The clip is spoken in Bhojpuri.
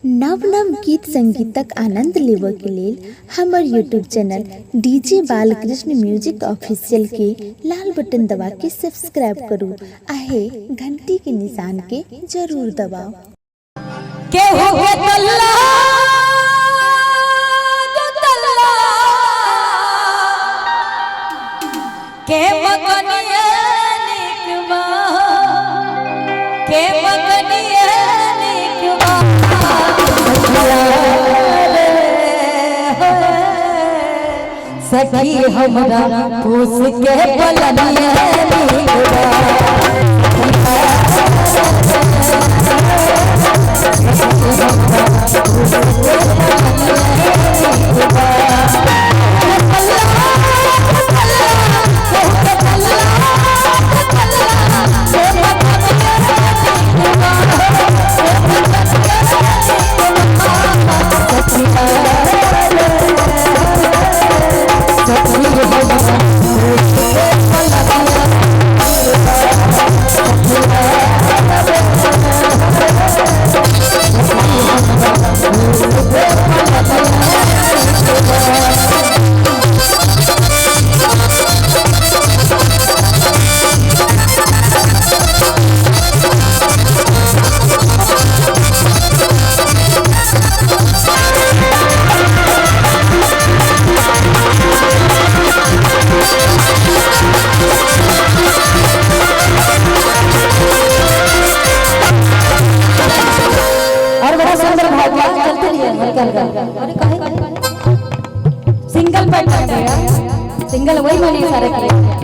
नव नव गीत संगीतक आनंद लेबऽ के लेल हमर YouTube channel DJ Balkrishna music official के लाल बटन दबा के सब्सक्राइब करू आहे घंटी के निशान के जरूर दबाओ। केहू के तल्ला दो तल्ला के मगनिया निकवा के मगनिया निकवा सखी हमरा पूछ के पलनिया निकवा सिंगल पैटर्न सिंगल वही मैंने सारे किए।